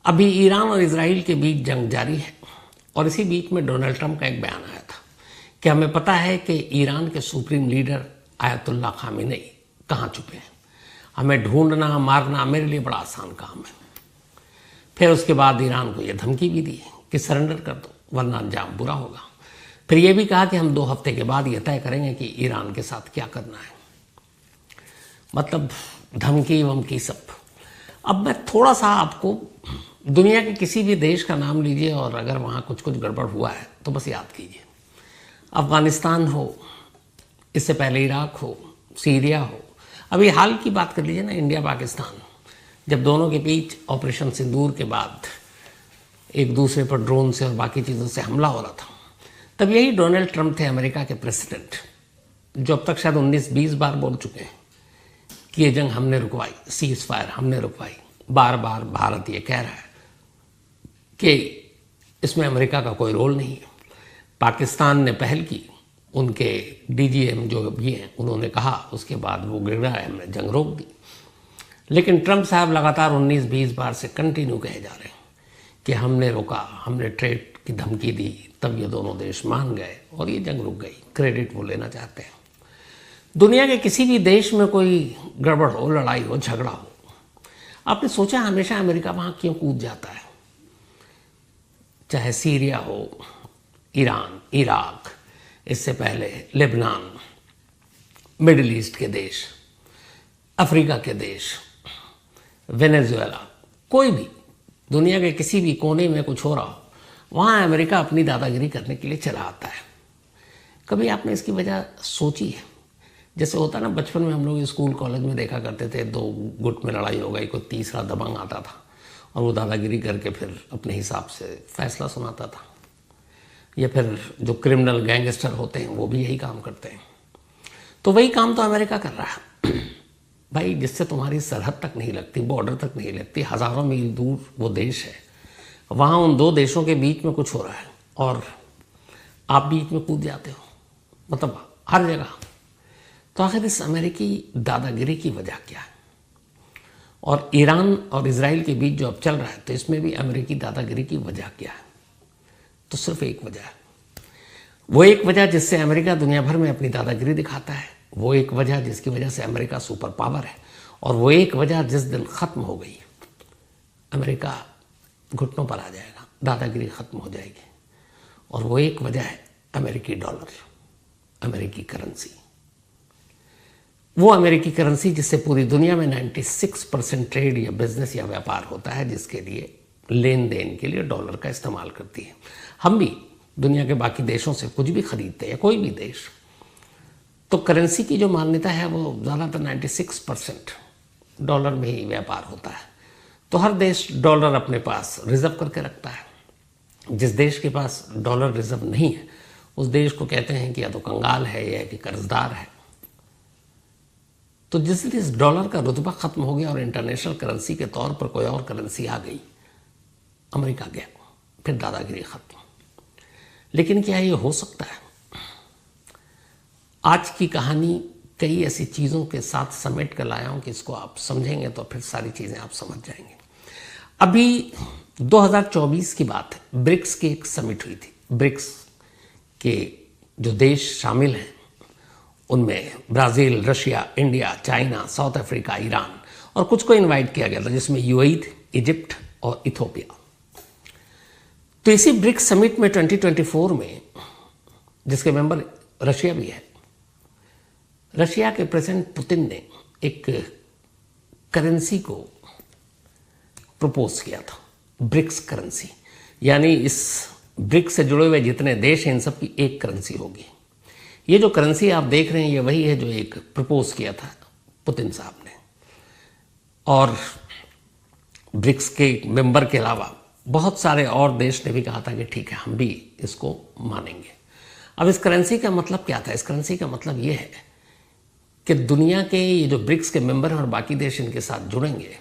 अभी ईरान और इजराइल के बीच जंग जारी है और इसी बीच में डोनाल्ड ट्रंप का एक बयान आया था कि हमें पता है कि ईरान के सुप्रीम लीडर आयतुल्ला खामेनी कहाँ छुपे हैं, हमें ढूंढना मारना मेरे लिए बड़ा आसान काम है। फिर उसके बाद ईरान को यह धमकी भी दी कि सरेंडर कर दो वरना अंजाम बुरा होगा। फिर यह भी कहा कि हम 2 हफ्ते के बाद यह तय करेंगे कि ईरान के साथ क्या करना है। मतलब धमकी वमकी सब। अब मैं थोड़ा सा आपको दुनिया के किसी भी देश का नाम लीजिए और अगर वहाँ कुछ गड़बड़ हुआ है तो बस याद कीजिए। अफ़गानिस्तान हो, इससे पहले इराक हो, सीरिया हो, अभी हाल की बात कर लीजिए ना, इंडिया पाकिस्तान, जब दोनों के बीच ऑपरेशन सिंदूर के बाद एक दूसरे पर ड्रोन से और बाकी चीज़ों से हमला हो रहा था, तब यही डोनाल्ड ट्रंप थे अमेरिका के प्रेसिडेंट, जो अब तक शायद 19-20 बार बोल चुके हैं कि ये जंग हमने रुकवाई, सीज फायर हमने रुकवाई। बार बार भारत ये कह रहा है कि इसमें अमेरिका का कोई रोल नहीं है। पाकिस्तान ने पहल की, उनके डीजीएम जो भी हैं उन्होंने कहा, उसके बाद वो गिड़गिड़ाए, हमने जंग रोक दी। लेकिन ट्रंप साहब लगातार 19-20 बार से कंटिन्यू कहे जा रहे हैं कि हमने रोका, हमने ट्रेड की धमकी दी, तब ये दोनों देश मान गए और ये जंग रुक गई। क्रेडिट वो लेना चाहते हैं। दुनिया के किसी भी देश में कोई गड़बड़ हो, लड़ाई हो, झगड़ा हो, आपने सोचा हमेशा अमेरिका वहाँ क्यों कूद जाता है? चाहे सीरिया हो, ईरान, इराक, इससे पहले लेबनान, मिडिल ईस्ट के देश, अफ्रीका के देश, वेनेजुएला, कोई भी दुनिया के किसी भी कोने में कुछ हो रहा हो, वहाँ अमेरिका अपनी दादागिरी करने के लिए चला आता है। कभी आपने इसकी वजह सोची है? जैसे होता ना, बचपन में हम लोग स्कूल कॉलेज में देखा करते थे, 2 गुट में लड़ाई हो गई, कोई तीसरा दबंग आता था और वो दादागिरी करके फिर अपने हिसाब से फैसला सुनाता था। या फिर जो क्रिमिनल गैंगस्टर होते हैं वो भी यही काम करते हैं। तो वही काम तो अमेरिका कर रहा है भाई, जिससे तुम्हारी सरहद तक नहीं लगती, बॉर्डर तक नहीं लगती, हज़ारों मील दूर वो देश है, वहाँ उन 2 देशों के बीच में कुछ हो रहा है और आप बीच में कूद जाते हो, मतलब हर जगह। तो आखिर इस अमेरिकी दादागिरी की वजह क्या है? और ईरान और इजराइल के बीच जो अब चल रहा है, तो इसमें भी अमेरिकी दादागिरी की वजह क्या है? तो सिर्फ एक वजह है। वो एक वजह जिससे अमेरिका दुनिया भर में अपनी दादागिरी दिखाता है, वो एक वजह जिसकी वजह से अमेरिका सुपर पावर है, और वो एक वजह जिस दिन ख़त्म हो गई, अमेरिका घुटनों पर आ जाएगा, दादागिरी ख़त्म हो जाएगी। और वो एक वजह है अमेरिकी डॉलर, अमेरिकी करेंसी। वो अमेरिकी करेंसी जिससे पूरी दुनिया में 96% ट्रेड या बिजनेस या व्यापार होता है, जिसके लिए लेन देन के लिए डॉलर का इस्तेमाल करती है। हम भी दुनिया के बाकी देशों से कुछ भी खरीदते हैं, कोई भी देश, तो करेंसी की जो मान्यता है वो ज़्यादातर 96% डॉलर में ही व्यापार होता है। तो हर देश डॉलर अपने पास रिजर्व करके रखता है। जिस देश के पास डॉलर रिजर्व नहीं है, उस देश को कहते हैं कि या तो कंगाल है या कि कर्जदार है। तो जिस दिन इस डॉलर का रुतबा खत्म हो गया और इंटरनेशनल करेंसी के तौर पर कोई और करेंसी आ गई, अमेरिका गया, फिर दादागिरी खत्म। लेकिन क्या ये हो सकता है? आज की कहानी कई ऐसी चीज़ों के साथ समेट कर लाया हूं कि इसको आप समझेंगे तो फिर सारी चीज़ें आप समझ जाएंगे। अभी 2024 की बात है, ब्रिक्स की एक समिट हुई थी। ब्रिक्स के जो देश शामिल हैं उनमें Brazil, Russia, India, China, south Africa, Iran और कुछ को इनवाइट किया गया था, जिसमें यूएई, इजिप्ट और इथोपिया। तो इसी ब्रिक्स समिट में 2024 में, जिसके मेंबर रशिया भी है, रशिया के प्रेसिडेंट पुतिन ने एक करेंसी को प्रपोज किया था, ब्रिक्स करेंसी। यानी इस ब्रिक्स से जुड़े हुए जितने देश हैं इन सब की एक करेंसी होगी। ये जो करेंसी आप देख रहे हैं ये वही है जो एक प्रपोज किया था पुतिन साहब ने। और ब्रिक्स के मेंबर के अलावा बहुत सारे और देश ने भी कहा था कि ठीक है, हम भी इसको मानेंगे। अब इस करेंसी का मतलब क्या था? इस करेंसी का मतलब ये है कि दुनिया के ये जो ब्रिक्स के मेंबर हैं और बाकी देश इनके साथ जुड़ेंगे,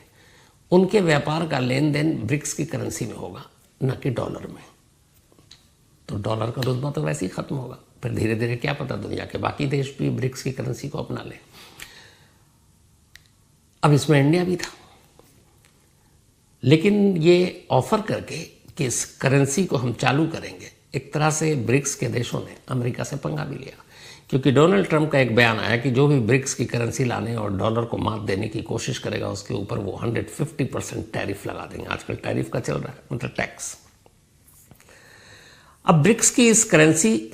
उनके व्यापार का लेन देन ब्रिक्स की करेंसी में होगा, न कि डॉलर में। तो डॉलर का रुतबा तो वैसे ही खत्म होगा। फिर धीरे धीरे क्या पता दुनिया के बाकी देश भी ब्रिक्स की करेंसी को अपना लें। अब इसमें इंडिया भी था। लेकिन ये ऑफर करके कि इस करेंसी को हम चालू करेंगे, एक तरह से ब्रिक्स के देशों ने अमेरिका से पंगा भी लिया, क्योंकि डोनाल्ड ट्रंप का एक बयान आया कि जो भी ब्रिक्स की करेंसी लाने और डॉलर को मात देने की कोशिश करेगा उसके ऊपर वो 150% टैरिफ लगा देंगे। आजकल टैरिफ का चल रहा है, मतलब टैक्स। अब ब्रिक्स की इस करेंसी,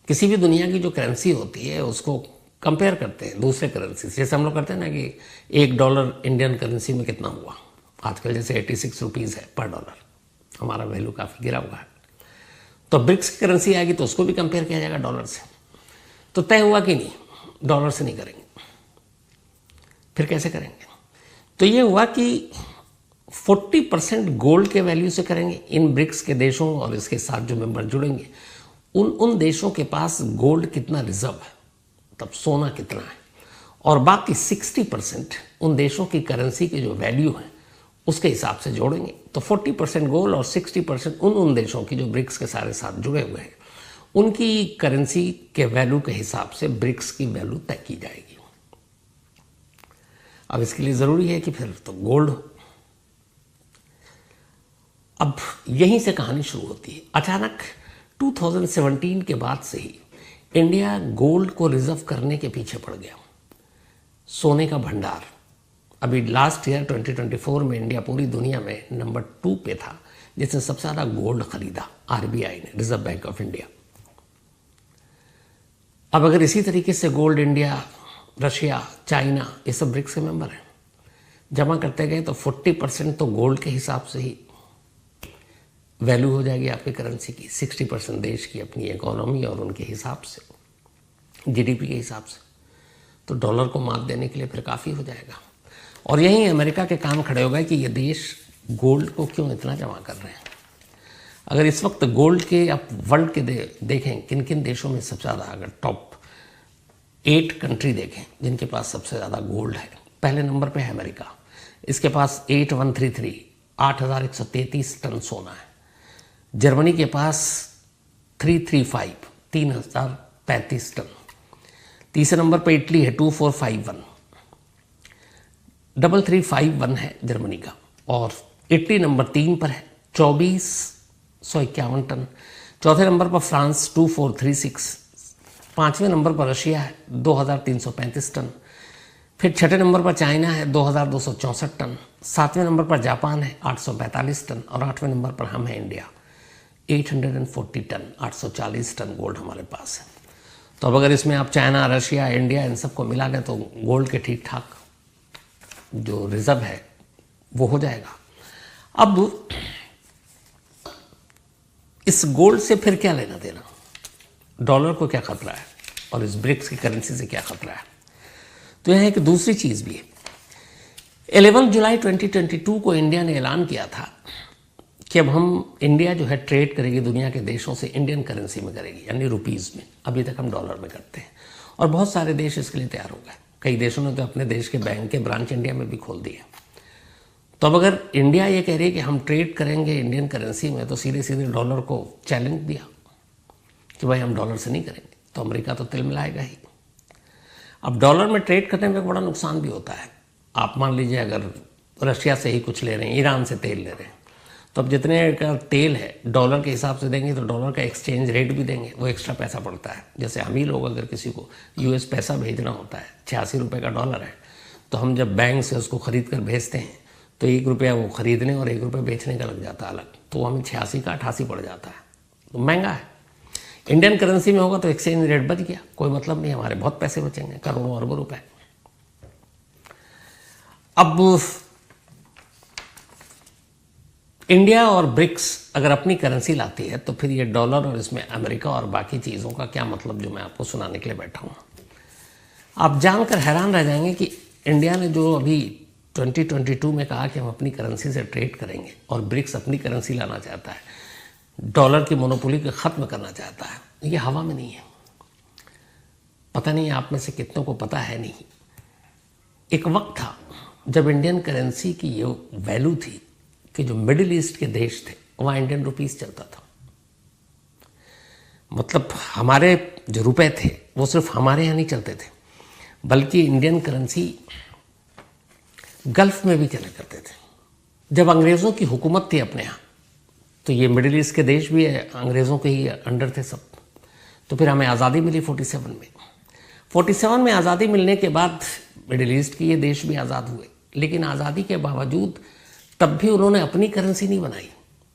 किसी भी दुनिया की जो करेंसी होती है उसको कंपेयर करते हैं दूसरे करेंसी से। जैसे हम लोग करते हैं ना कि $1 इंडियन करेंसी में कितना हुआ, आजकल जैसे 86 रुपीज़ है पर डॉलर, हमारा वैल्यू काफ़ी गिरा हुआ है। तो ब्रिक्स की करेंसी आएगी तो उसको भी कंपेयर किया जाएगा डॉलर से। तो तय हुआ कि नहीं, डॉलर से नहीं करेंगे। फिर कैसे करेंगे? तो ये हुआ कि 40% गोल्ड के वैल्यू से करेंगे इन ब्रिक्स के देशों, और इसके साथ जो मेंबर जुड़ेंगे उन देशों के पास गोल्ड कितना रिजर्व है, तब सोना कितना है, और बाकी 60% उन देशों की करेंसी की जो वैल्यू है उसके हिसाब से जोड़ेंगे। तो 40% गोल्ड और 60% उन देशों की जो ब्रिक्स के सारे साथ जुड़े हुए हैं उनकी करेंसी के वैल्यू के हिसाब से ब्रिक्स की वैल्यू तय की जाएगी। अब इसके लिए ज़रूरी है कि फिर तो गोल्ड हो। अब यहीं से कहानी शुरू होती है। अचानक 2017 के बाद से ही इंडिया गोल्ड को रिजर्व करने के पीछे पड़ गया। सोने का भंडार, अभी लास्ट ईयर 2024 में इंडिया पूरी दुनिया में नंबर 2 पे था जिसने सबसे ज़्यादा गोल्ड खरीदा, आरबीआई ने, रिजर्व बैंक ऑफ इंडिया। अब अगर इसी तरीके से गोल्ड इंडिया, रशिया, चाइना, ये सब ब्रिक्स के मेंबर हैं, जमा करते गए तो 40% तो गोल्ड के हिसाब से ही वैल्यू हो जाएगी आपकी करेंसी की, 60% देश की अपनी इकोनॉमी और उनके हिसाब से, जीडीपी के हिसाब से। तो डॉलर को मात देने के लिए फिर काफ़ी हो जाएगा। और यहीं अमेरिका के काम खड़े हो गए कि ये देश गोल्ड को क्यों इतना जमा कर रहे हैं। अगर इस वक्त गोल्ड के आप वर्ल्ड के देखें किन किन देशों में सबसे ज़्यादा, अगर टॉप 8 कंट्री देखें जिनके पास सबसे ज़्यादा गोल्ड है, पहले नंबर पे है अमेरिका, इसके पास 8,133 टन सोना है। जर्मनी के पास 3,035 टन। तीसरे नंबर पर इटली है 2,451, 3,351 है जर्मनी का, और इटली नंबर 3 पर है 2,451 टन। चौथे नंबर पर फ्रांस 2,436, पाँचवें नंबर पर रशिया है 2,335 टन। फिर छठे नंबर पर चाइना है 2,264 टन। सातवें नंबर पर जापान है 845 टन, और आठवें नंबर पर हम हैं इंडिया 840 टन, 840 टन गोल्ड हमारे पास है। तो अब अगर इसमें आप चाइना, रशिया, इंडिया इन सबको मिला दें तो गोल्ड के ठीक ठाक जो रिजर्व है वो हो जाएगा। अब इस गोल्ड से फिर क्या लेना देना, डॉलर को क्या खतरा है और इस ब्रिक्स की करेंसी से क्या खतरा है? तो यह एक दूसरी चीज़ भी है। 11 जुलाई 2022 को इंडिया ने ऐलान किया था कि अब हम, इंडिया जो है ट्रेड करेगी दुनिया के देशों से इंडियन करेंसी में करेगी, यानी रुपीज़ में। अभी तक हम डॉलर में करते हैं और बहुत सारे देश इसके लिए तैयार हो गए। कई देशों ने तो अपने देश के बैंक के ब्रांच इंडिया में भी खोल दिए। तो अब अगर इंडिया ये कह रही है कि हम ट्रेड करेंगे इंडियन करेंसी में, तो सीधे सीधे डॉलर को चैलेंज दिया कि भाई हम डॉलर से नहीं करेंगे, तो अमेरिका तो तिल मिलाएगा ही। अब डॉलर में ट्रेड करने में बड़ा नुकसान भी होता है। आप मान लीजिए अगर रशिया से ही कुछ ले रहे हैं, ईरान से तेल ले रहे हैं, तो अब जितने का तेल है डॉलर के हिसाब से देंगे तो डॉलर का एक्सचेंज रेट भी देंगे, वो एक्स्ट्रा पैसा पड़ता है। जैसे हम ही लोग अगर किसी को यूएस पैसा भेजना होता है, 86 रुपये का डॉलर है, तो हम जब बैंक से उसको ख़रीद कर भेजते हैं तो 1 रुपया वो ख़रीदने और 1 रुपये बेचने का लग जाता है अलग, तो हमें 86 का 88 पड़ जाता है, तो महंगा है। इंडियन करेंसी में होगा तो एक्सचेंज रेट बच गया, कोई मतलब नहीं, हमारे बहुत पैसे बचेंगे, करोड़ों अरबों रुपए। अब इंडिया और ब्रिक्स अगर अपनी करेंसी लाती है तो फिर ये डॉलर और इसमें अमेरिका और बाकी चीज़ों का क्या मतलब, जो मैं आपको सुनाने के लिए बैठा हूँ। आप जानकर हैरान रह जाएंगे कि इंडिया ने जो अभी 2022 में कहा कि हम अपनी करेंसी से ट्रेड करेंगे और ब्रिक्स अपनी करेंसी लाना चाहता है, डॉलर की मोनोपोली को ख़त्म करना चाहता है, ये हवा में नहीं है। पता नहीं आप में से कितनों को पता है नहीं, एक वक्त था जब इंडियन करेंसी की ये वैल्यू थी कि जो मिडिल ईस्ट के देश थे वहाँ इंडियन रुपीस चलता था। मतलब हमारे जो रुपए थे वो सिर्फ हमारे यहाँ नहीं चलते थे, बल्कि इंडियन करेंसी गल्फ में भी चला करते थे। जब अंग्रेज़ों की हुकूमत थी अपने यहाँ, तो ये मिडिल ईस्ट के देश भी अंग्रेज़ों के ही अंडर थे सब। तो फिर हमें आज़ादी मिली 47 में। 47 में आज़ादी मिलने के बाद मिडिल ईस्ट के ये देश भी आज़ाद हुए, लेकिन आज़ादी के बावजूद तब भी उन्होंने अपनी करेंसी नहीं बनाई,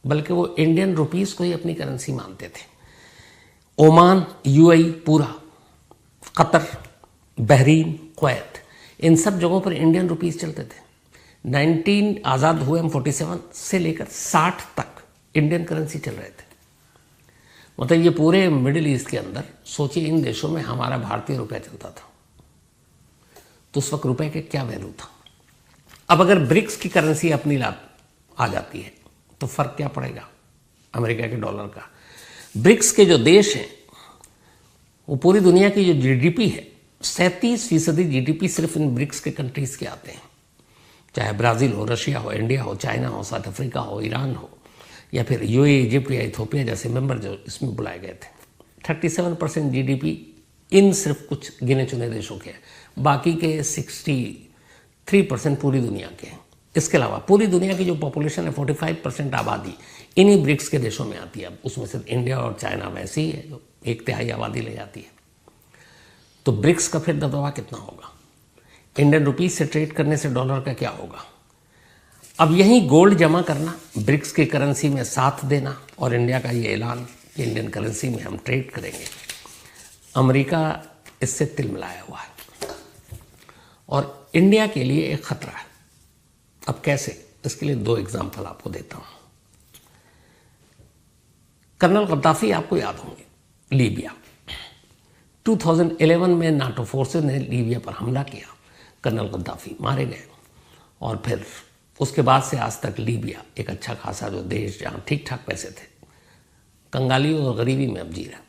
बल्कि वो इंडियन रुपीज़ को ही अपनी करेंसी मानते थे। ओमान, यूएई पूरा, कतर, बहरीन, कुवैत, इन सब जगहों पर इंडियन रुपीज़ चलते थे। 19 आज़ाद हुए हम 47 से लेकर 60 तक इंडियन करेंसी चल रहे थे। मतलब ये पूरे मिडिल ईस्ट के अंदर सोचिए, इन देशों में हमारा भारतीय रुपया चलता था, तो उस वक्त रुपए के क्या वैल्यू था। अब अगर ब्रिक्स की करेंसी अपनी आ जाती है तो फर्क क्या पड़ेगा अमेरिका के डॉलर का। ब्रिक्स के जो देश हैं वो पूरी दुनिया की जो जीडीपी है, 37% जीडीपी सिर्फ इन ब्रिक्स के कंट्रीज के आते हैं। चाहे ब्राज़ील हो, रशिया हो, इंडिया हो, चाइना हो, साउथ अफ्रीका हो, ईरान हो, या फिर यूएई, इजिप्ट या इथोपिया जैसे मेंबर जो इसमें बुलाए गए थे। 37% जीडीपी इन सिर्फ कुछ गिने चुने देशों के हैं, बाकी के 63% पूरी दुनिया के हैं। इसके अलावा पूरी दुनिया की जो पॉपुलेशन है 45% आबादी इन्हीं ब्रिक्स के देशों में आती है। अब उसमें सिर्फ इंडिया और चाइना वैसे ही है जो 1/3 आबादी ले जाती है। तो ब्रिक्स का फिर दबदबा कितना होगा, इंडियन रुपीज से ट्रेड करने से डॉलर का क्या होगा। अब यही गोल्ड जमा करना, ब्रिक्स की करेंसी में साथ देना और इंडिया का ये ऐलान कि इंडियन करेंसी में हम ट्रेड करेंगे, अमेरिका इससे तिल मिलाया हुआ है और इंडिया के लिए एक खतरा है। अब कैसे, इसके लिए 2 एग्जाम्पल आपको देता हूं। कर्नल गद्दाफी आपको याद होंगे, लीबिया 2011 में नाटो फोर्सेस ने लीबिया पर हमला किया, कर्नल गद्दाफी मारे गए और फिर उसके बाद से आज तक लीबिया एक अच्छा खासा जो देश जहां ठीक ठाक पैसे थे, कंगाली और गरीबी में अब जी रहा।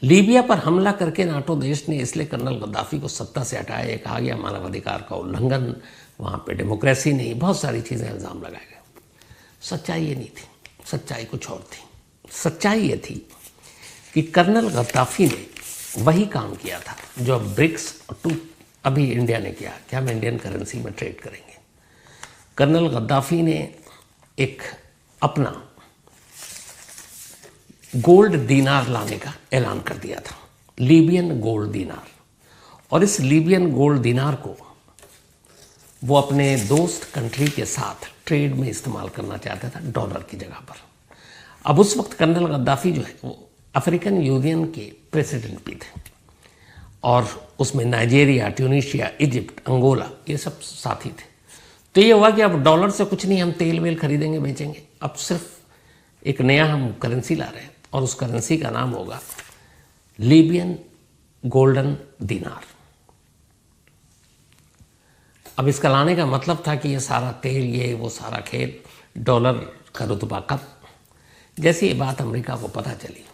लीबिया पर हमला करके नाटो देश ने इसलिए कर्नल गद्दाफी को सत्ता से हटाया, ये कहा गया मानवाधिकार का उल्लंघन, वहां पे डेमोक्रेसी नहीं, बहुत सारी चीजें इल्जाम लगाए गए। सच्चाई ये नहीं थी, सच्चाई कुछ और थी। सच्चाई ये थी कि कर्नल गद्दाफी ने वही काम किया था जो अब ब्रिक्स अभी इंडिया ने किया कि हम इंडियन करेंसी में ट्रेड करेंगे। कर्नल गद्दाफी ने एक अपना गोल्ड दीनार लाने का ऐलान कर दिया था, लीबियन गोल्ड दीनार, और इस लीबियन गोल्ड दीनार को वो अपने दोस्त कंट्री के साथ ट्रेड में इस्तेमाल करना चाहता था डॉलर की जगह पर। अब उस वक्त कर्नल गद्दाफी जो है वो अफ्रीकन यूनियन के प्रेसिडेंट भी थे और उसमें नाइजीरिया, ट्यूनीशिया, इजिप्ट, अंगोला ये सब साथी थे। तो ये हुआ कि अब डॉलर से कुछ नहीं, हम तेल वेल खरीदेंगे बेचेंगे, अब सिर्फ एक नया हम करेंसी ला रहे हैं और उस करेंसी का नाम होगा लीबियन गोल्डन दीनार। अब इसका लाने का मतलब था कि ये सारा तेल, ये वो सारा खेल, डॉलर का रुतबा कम। जैसे ये बात अमेरिका को पता चली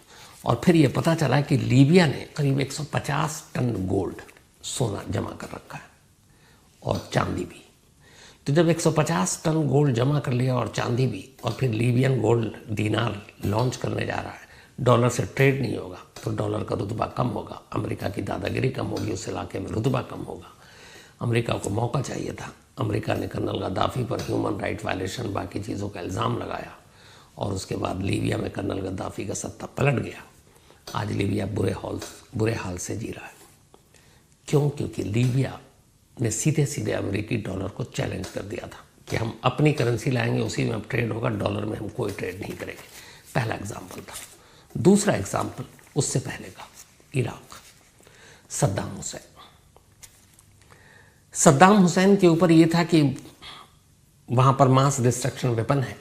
और फिर ये पता चला कि लीबिया ने करीब 150 टन गोल्ड, सोना जमा कर रखा है और चांदी भी। तो जब 150 टन गोल्ड जमा कर लिया और चांदी भी, और फिर लीबियन गोल्ड दीनार लॉन्च करने जा रहा है, डॉलर से ट्रेड नहीं होगा तो डॉलर का रुतबा कम होगा, अमेरिका की दादागिरी कम होगी, उस इलाके में रुतबा कम होगा। अमेरिका को मौका चाहिए था। अमेरिका ने कर्नल गद्दाफी पर ह्यूमन राइट वायलेशन, बाकी चीज़ों का इल्ज़ाम लगाया और उसके बाद लीबिया में कर्नल गद्दाफी का सत्ता पलट गया। आज लीबिया बुरे हाल से जी रहा है। क्यों? क्योंकि लीबिया ने सीधे सीधे अमेरिकी डॉलर को चैलेंज कर दिया था कि हम अपनी करेंसी लाएंगे, उसी में अब ट्रेड होगा, डॉलर में हम कोई ट्रेड नहीं करेंगे। पहला एग्जाम्पल था। दूसरा एग्जाम्पल उससे पहले का, इराक, सद्दाम हुसैन। सद्दाम हुसैन के ऊपर यह था कि वहाँ पर मास डिस्ट्रक्शन वेपन है,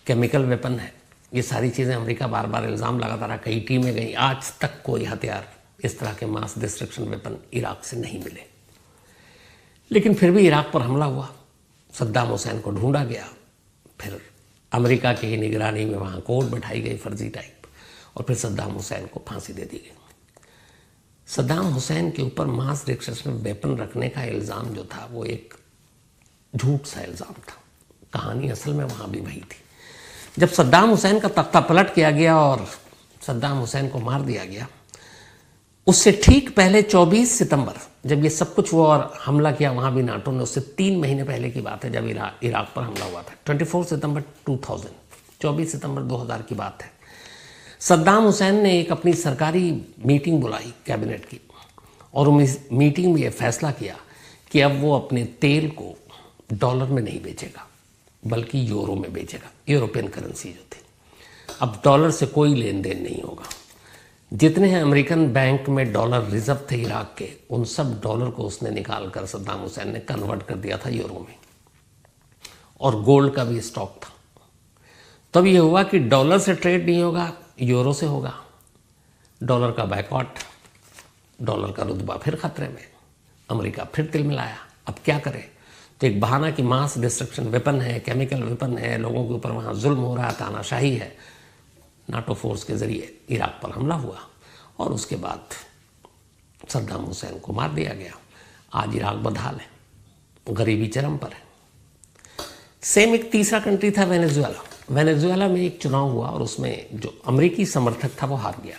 केमिकल वेपन है, ये सारी चीज़ें अमेरिका बार बार इल्ज़ाम लगाता रहा, कई टीमें गई, आज तक कोई हथियार इस तरह के मास डिस्ट्रक्शन वेपन इराक से नहीं मिले। लेकिन फिर भी इराक पर हमला हुआ, सद्दाम हुसैन को ढूंढा गया, फिर अमेरिका की निगरानी में वहाँ कोर्ट बैठाई गई फर्जी टाइप, और फिर सद्दाम हुसैन को फांसी दे दी गई। सद्दाम हुसैन के ऊपर मास डिस्ट्रक्शन वेपन रखने का इल्ज़ाम जो था वो एक झूठ सा इल्ज़ाम था। कहानी असल में वहाँ भी वही थी। जब सद्दाम हुसैन का तख्ता पलट किया गया और सद्दाम हुसैन को मार दिया गया, उससे ठीक पहले 24 सितंबर जब ये सब कुछ हुआ और हमला किया, वहाँ भी नाटो ने, उससे 3 महीने पहले की बात है जब इराक पर हमला हुआ था, 24 सितंबर 2000, 24 सितंबर 2000 की बात है। सद्दाम हुसैन ने एक अपनी सरकारी मीटिंग बुलाई कैबिनेट की, और उस मीटिंग में ये फैसला किया कि अब वो अपने तेल को डॉलर में नहीं बेचेगा बल्कि यूरो में बेचेगा, यूरोपियन करेंसी जो थी। अब डॉलर से कोई लेन देन नहीं होगा। जितने अमेरिकन बैंक में डॉलर रिजर्व थे इराक के, उन सब डॉलर को उसने निकाल कर सद्दाम हुसैन ने कन्वर्ट कर दिया था यूरो में, और गोल्ड का भी स्टॉक था। तब ये हुआ कि डॉलर से ट्रेड नहीं होगा, यूरो से होगा। डॉलर का बैकआउट, डॉलर का रुतबा फिर खतरे में, अमेरिका फिर तिलमिलाया। अब क्या करे? तो एक बहाना कि मास डिस्ट्रक्शन वेपन है, केमिकल वेपन है, लोगों के ऊपर वहाँ जुल्म हो रहा है, तानाशाही है। नाटो फोर्स के ज़रिए इराक पर हमला हुआ और उसके बाद सद्दाम हुसैन को मार दिया गया। आज इराक बदहाल है, गरीबी चरम पर है। सेम एक तीसरा कंट्री था वेनेजुएला। वेनेजुएला में एक चुनाव हुआ और उसमें जो अमेरिकी समर्थक था वो हार गया।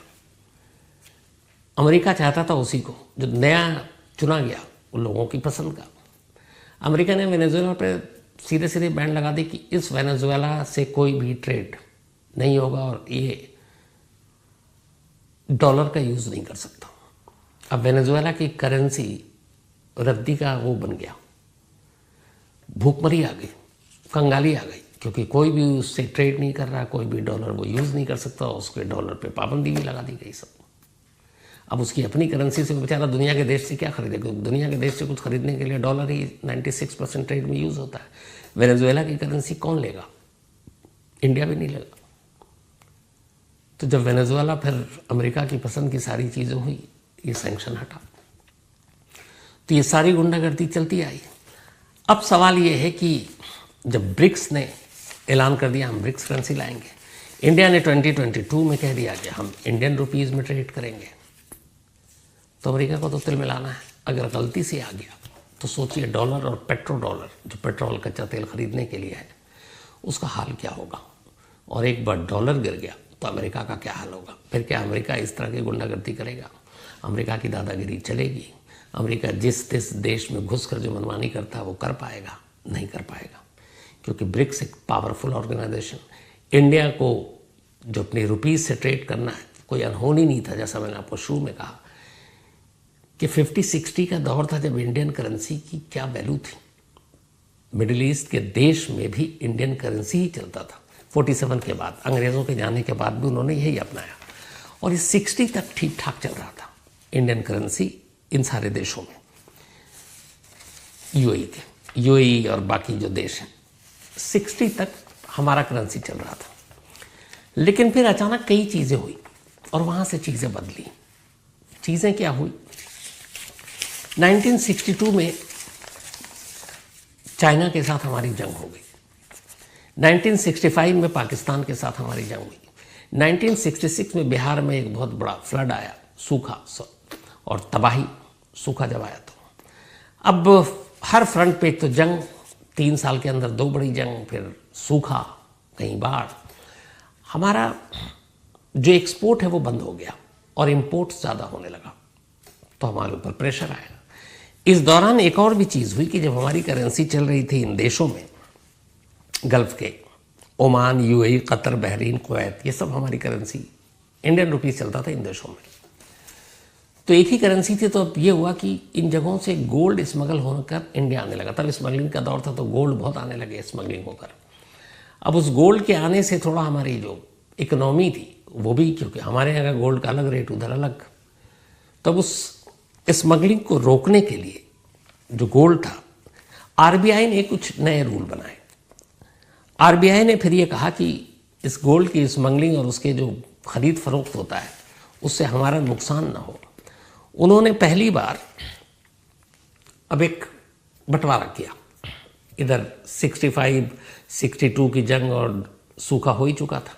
अमेरिका चाहता था उसी को, जो नया चुना गया उन लोगों की पसंद का। अमेरिका ने वेनेजुएला पर सीधे सीधे बैन लगा दी कि इस वेनेजुएला से कोई भी ट्रेड नहीं होगा और ये डॉलर का यूज़ नहीं कर सकता। अब वेनेजुएला की करेंसी रद्दी का वो बन गया, भूखमरी आ गई, कंगाली आ गई, क्योंकि कोई भी उससे ट्रेड नहीं कर रहा, कोई भी डॉलर वो यूज़ नहीं कर सकता। उसके डॉलर पे पाबंदी भी लगा दी गई सब। अब उसकी अपनी करेंसी से बेचारा दुनिया के देश से क्या खरीदेगा? दुनिया के देश से कुछ खरीदने के लिए डॉलर ही 96% ट्रेड में यूज़ होता है। वेनेजुएला की करेंसी कौन लेगा? इंडिया भी नहीं लेगा। तो जब वेनेजुएला फिर अमेरिका की पसंद की सारी चीज़ें हुई, ये सैंक्शन हटा, तो ये सारी गुंडागर्दी चलती आई। अब सवाल ये है कि जब ब्रिक्स ने ऐलान कर दिया हम ब्रिक्स करेंसी लाएंगे, इंडिया ने 2022 में कह दिया कि हम इंडियन रुपीज़ में ट्रेड करेंगे, तो अमेरिका को तो तिल मिलाना है। अगर गलती से आ गया तो सोचिए डॉलर और पेट्रो डॉलर, जो पेट्रोल कच्चा तेल खरीदने के लिए है, उसका हाल क्या होगा। और एक बार डॉलर गिर गया तो अमेरिका का क्या हाल होगा। फिर क्या अमेरिका इस तरह की गुंडागर्दी करेगा? अमेरिका की दादागिरी चलेगी? अमेरिका जिस देश में घुसकर जो मनमानी करता है वो कर पाएगा? नहीं कर पाएगा, क्योंकि ब्रिक्स एक पावरफुल ऑर्गेनाइजेशन। इंडिया को जो अपनी रुपीज़ से ट्रेड करना है कोई अनहोनी नहीं था। जैसा मैंने आपको शुरू में कहा कि 50-60 का दौर था जब इंडियन करेंसी की क्या वैल्यू थी। मिडिल ईस्ट के देश में भी इंडियन करेंसी ही चलता था। 47 के बाद, अंग्रेज़ों के जाने के बाद भी उन्होंने यही अपनाया, और ये 60 तक ठीक ठाक चल रहा था इंडियन करेंसी इन सारे देशों में, यूएई और बाकी जो देश हैं। 60 तक हमारा करेंसी चल रहा था। लेकिन फिर अचानक कई चीज़ें हुई और वहाँ से चीज़ें बदली। चीज़ें क्या हुई? 1962 में चाइना के साथ हमारी जंग हो गई। 1965 में पाकिस्तान के साथ हमारी जंग हुई। 1966 में बिहार में एक बहुत बड़ा फ्लड आया, सूखा और तबाही। सूखा जब आया तो अब हर फ्रंट पे तो जंग, 3 साल के अंदर 2 बड़ी जंग, फिर सूखा, कहीं बाढ़। हमारा जो एक्सपोर्ट है वो बंद हो गया और इंपोर्ट ज़्यादा होने लगा, तो हमारे ऊपर प्रेशर आया। इस दौरान एक और भी चीज़ हुई कि जब हमारी करेंसी चल रही थी इन देशों में, गल्फ़ के, Oman, UAE, Qatar, Bahrain, Kuwait, ये सब हमारी करेंसी इंडियन रुपीस चलता था इन देशों में। तो एक ही करेंसी थी। तो अब ये हुआ कि इन जगहों से गोल्ड स्मगल होकर इंडिया आने लगा। तब स्मगलिंग का दौर था तो गोल्ड बहुत आने लगे स्मगलिंग होकर। अब उस गोल्ड के आने से थोड़ा हमारी जो इकोनॉमी थी वो भी, क्योंकि हमारे यहाँ का गोल्ड का अलग रेट, उधर अलग, तब उस स्मगलिंग को रोकने के लिए जो गोल्ड था, आरबीआई ने कुछ नए रूल बनाए। आरबीआई ने फिर ये कहा कि इस गोल्ड की स्मगलिंग और उसके जो खरीद फरोख्त होता है उससे हमारा नुकसान ना हो। उन्होंने पहली बार अब एक बंटवारा किया। इधर 65, 62 की जंग और सूखा हो ही चुका था।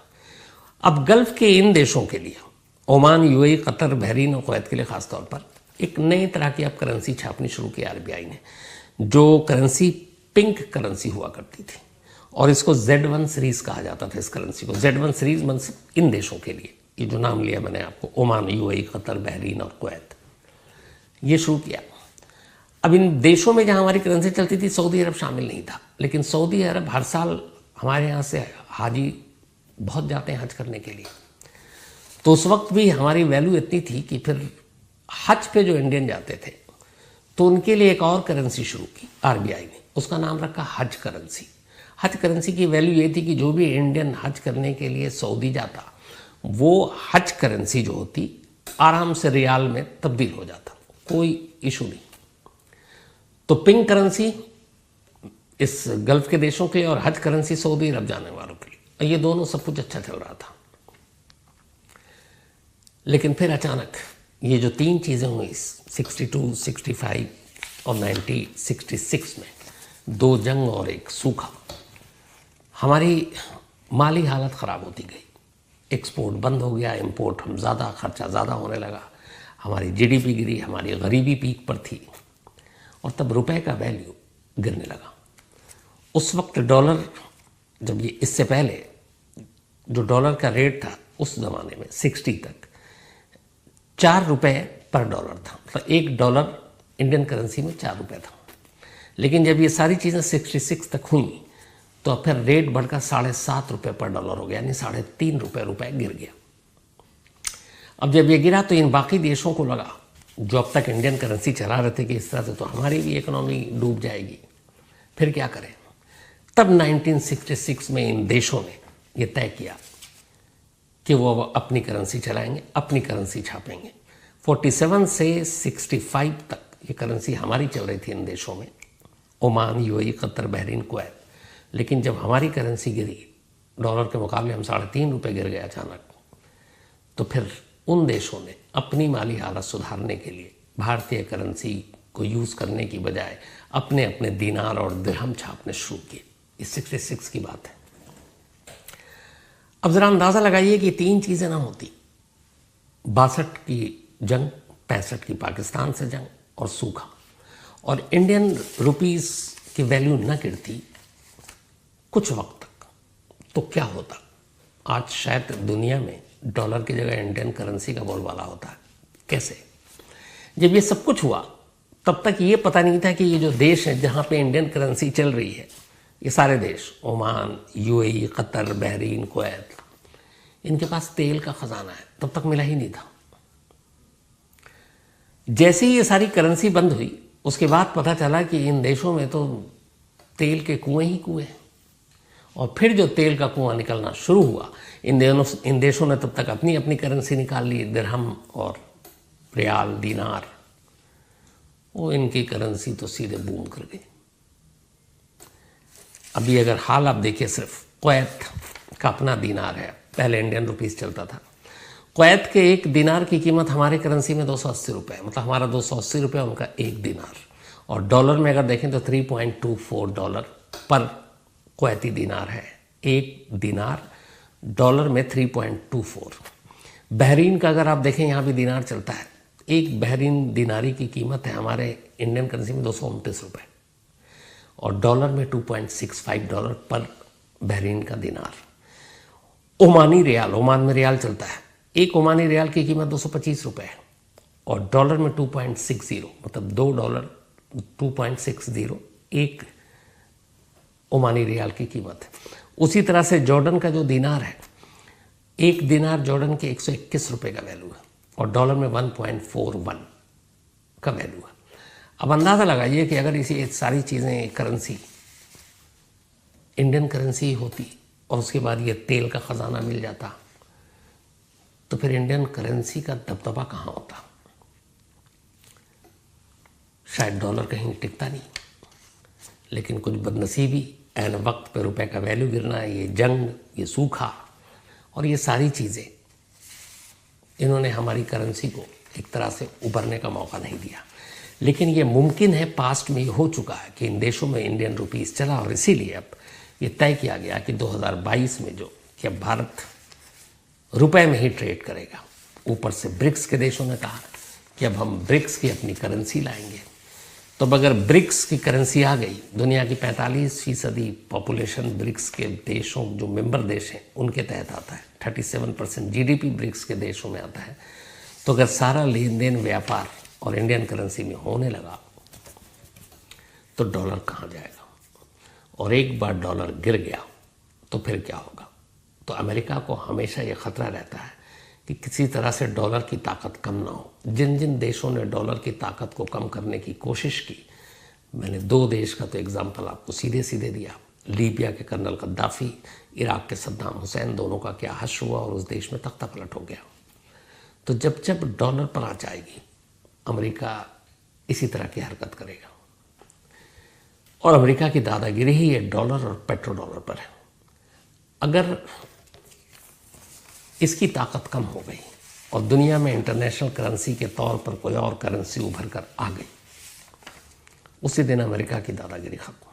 अब गल्फ़ के इन देशों के लिए, ओमान, यूएई, कतर, बहरीन और कुवैत के लिए ख़ास तौर पर एक नई तरह की अब करेंसी छापनी शुरू की आरबीआई ने, जो करेंसी पिंक करेंसी हुआ करती थी और इसको Z1 सीरीज़ कहा जाता था। इस करेंसी को Z1 सीरीज़ इन देशों के लिए, ये जो नाम लिया मैंने आपको, ओमान, यूएई, कतर, बहरीन और कुवैत, ये शुरू किया। अब इन देशों में जहाँ हमारी करेंसी चलती थी सऊदी अरब शामिल नहीं था, लेकिन सऊदी अरब हर साल हमारे यहाँ से हाजी बहुत जाते हैं हज करने के लिए, तो उस वक्त भी हमारी वैल्यू इतनी थी कि फिर हज पे जो इंडियन जाते थे तो उनके लिए एक और करेंसी शुरू की आरबीआई ने, उसका नाम रखा हज करेंसी। हज करेंसी की वैल्यू ये थी कि जो भी इंडियन हज करने के लिए सऊदी जाता वो हज करेंसी जो होती आराम से रियाल में तब्दील हो जाता, कोई इशू नहीं। तो पिंक करेंसी इस गल्फ के देशों के लिए और हज करेंसी सऊदी अरब जाने वालों के लिए, ये दोनों सब कुछ अच्छा चल रहा था। लेकिन फिर अचानक ये जो तीन चीज़ें हुई 62, 65 और 1966 में, दो जंग और एक सूखा, हमारी माली हालत ख़राब होती गई। एक्सपोर्ट बंद हो गया, इंपोर्ट हम ज़्यादा, खर्चा ज़्यादा होने लगा, हमारी जीडीपी गिरी, हमारी गरीबी पीक पर थी और तब रुपए का वैल्यू गिरने लगा। उस वक्त डॉलर, जब ये इससे पहले जो डॉलर का रेट था उस ज़माने में 60 तक 4 रुपए पर डॉलर था, मतलब $1 इंडियन करेंसी में 4 रुपए था। लेकिन जब ये सारी चीज़ें 66 तक हुई तो फिर रेट बढ़कर 7.5 रुपये पर डॉलर हो गया, यानी 3.5 रुपये गिर गया। अब जब ये गिरा तो इन बाकी देशों को लगा जो अब तक इंडियन करेंसी चला रहे थे कि इस तरह से तो हमारी भी इकोनॉमी डूब जाएगी, फिर क्या करें। तब 1966 में इन देशों ने ये तय किया कि वो अब अपनी करेंसी चलाएंगे, अपनी करेंसी छापेंगे। 47 से 65 तक ये करेंसी हमारी चल रही थी इन देशों में, Oman, UAE, Qatar, Bahrain, Kuwait. लेकिन जब हमारी करेंसी गिरी, डॉलर के मुकाबले हम 3.5 रुपये गिर गए अचानक, तो फिर उन देशों ने अपनी माली हालत सुधारने के लिए भारतीय करेंसी को यूज़ करने की बजाय अपने अपने दीनार और दिरहम छापने शुरू किए। ये 66 की बात है। अब ज़रा अंदाज़ा लगाइए कि तीन चीज़ें ना होती, 62 की जंग, 65 की पाकिस्तान से जंग और सूखा, और इंडियन रुपीस की वैल्यू न गिरती कुछ वक्त तक, तो क्या होता। आज शायद दुनिया में डॉलर की जगह इंडियन करेंसी का बोलबाला होता है। कैसे? जब ये सब कुछ हुआ तब तक ये पता नहीं था कि ये जो देश है जहाँ पे इंडियन करेंसी चल रही है, ये सारे देश, Oman, UAE, Qatar, Bahrain, Kuwait, इनके पास तेल का खजाना है, तब तक मिला ही नहीं था। जैसे ही ये सारी करेंसी बंद हुई उसके बाद पता चला कि इन देशों में तो तेल के कुएं ही कुएं हैं। और फिर जो तेल का कुआं निकलना शुरू हुआ, इन देशों ने तब तक अपनी अपनी करेंसी निकाल ली, दिरहम और रियाल, दीनार, वो इनकी करेंसी तो सीधे बूम कर गई। अभी अगर हाल आप देखिए, सिर्फ कुवैत का अपना दीनार है, पहले इंडियन रुपीस चलता था। कुवैत के एक दीनार की कीमत हमारे करेंसी में 280 रुपये, मतलब हमारा 280 रुपये, उनका एक दीनार। और डॉलर में अगर देखें तो $3.24 पर कुवैती दीनार है। एक दीनार डॉलर में 3.24। बहरीन का अगर आप देखें, यहाँ भी दीनार चलता है, एक बहरीन दीनारी की कीमत है हमारे इंडियन करेंसी में 229 रुपये और डॉलर में $2.65 पर बहरीन का दीनार। ओमानी रियाल, ओमान में रियाल चलता है, एक ओमानी रियाल की कीमत 225 रुपये है और डॉलर में 2.60, मतलब $2 2.60 एक ओमानी रियाल की कीमत है। उसी तरह से जॉर्डन का जो दीनार है, एक दीनार जॉर्डन के 121 रुपये का वैल्यू है और डॉलर में 1.41 का वैल्यू है। अब अंदाज़ा लगाइए कि अगर इसी सारी चीज़ें, करेंसी इंडियन करेंसी होती और उसके बाद ये तेल का ख़जाना मिल जाता, तो फिर इंडियन करेंसी का दबदबा कहाँ होता। शायद डॉलर कहीं टिकता नहीं, लेकिन कुछ बदनसीबी, ऐन वक्त पे रुपए का वैल्यू गिरना, ये जंग, ये सूखा और ये सारी चीज़ें, इन्होंने हमारी करेंसी को एक तरह से उभरने का मौका नहीं दिया। लेकिन ये मुमकिन है, पास्ट में ये हो चुका है कि इन देशों में इंडियन रुपीस चला और इसीलिए अब ये तय किया गया कि 2022 में जो कि अब भारत रुपए में ही ट्रेड करेगा। ऊपर से ब्रिक्स के देशों ने कहा कि अब हम ब्रिक्स की अपनी करेंसी लाएंगे, तो अगर ब्रिक्स की करेंसी आ गई, दुनिया की 45% पॉपुलेशन ब्रिक्स के देशों, जो मेंबर देश हैं, उनके तहत आता है। 37% जीडीपी ब्रिक्स के देशों में आता है। तो अगर सारा लेन देन व्यापार और इंडियन करेंसी में होने लगा तो डॉलर कहाँ जाएगा? और एक बार डॉलर गिर गया तो फिर क्या होगा? तो अमेरिका को हमेशा ये खतरा रहता है कि किसी तरह से डॉलर की ताकत कम ना हो। जिन जिन देशों ने डॉलर की ताकत को कम करने की कोशिश की, मैंने 2 देश का तो एग्जाम्पल आपको सीधे सीधे दिया। लीबिया के कर्नल गद्दाफी, इराक के सद्दाम हुसैन, दोनों का क्या हश्र हुआ और उस देश में तख्ता पलट हो गया। तो जब जब डॉलर पर आ जाएगी, अमेरिका इसी तरह की हरकत करेगा। और अमेरिका की दादागिरी ही ये डॉलर और पेट्रो डॉलर पर है। अगर इसकी ताकत कम हो गई और दुनिया में इंटरनेशनल करेंसी के तौर पर कोई और करेंसी उभर कर आ गई, उसी दिन अमेरिका की दादागिरी खत्म।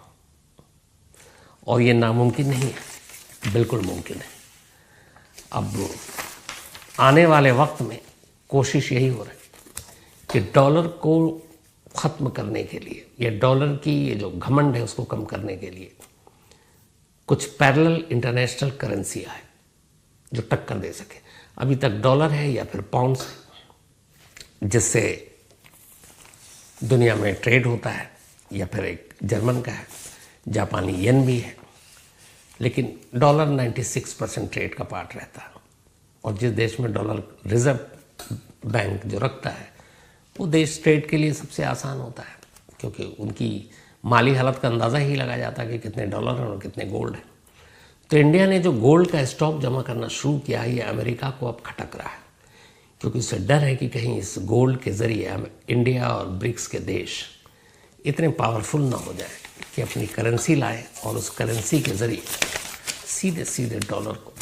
और ये नामुमकिन नहीं है, बिल्कुल मुमकिन है। अब आने वाले वक्त में कोशिश यही हो रही है कि डॉलर को ख़त्म करने के लिए, या डॉलर की ये जो घमंड है उसको कम करने के लिए कुछ पैरेलल इंटरनेशनल करेंसी आए जो टक्कर दे सके। अभी तक डॉलर है या फिर पाउंड्स, जिससे दुनिया में ट्रेड होता है, या फिर एक जर्मन का है, जापानी येन भी है। लेकिन डॉलर 96% ट्रेड का पार्ट रहता है। और जिस देश में डॉलर रिजर्व बैंक जो रखता है, वो देश ट्रेड के लिए सबसे आसान होता है, क्योंकि उनकी माली हालत का अंदाज़ा ही लगाया जाता है कि कितने डॉलर हैं और कितने गोल्ड हैं। तो इंडिया ने जो गोल्ड का स्टॉक जमा करना शुरू किया है, ये अमेरिका को अब खटक रहा है, क्योंकि उससे डर है कि कहीं इस गोल्ड के ज़रिए इंडिया और ब्रिक्स के देश इतने पावरफुल ना हो जाए कि अपनी करेंसी लाए और उस करेंसी के ज़रिए सीधे सीधे डॉलर को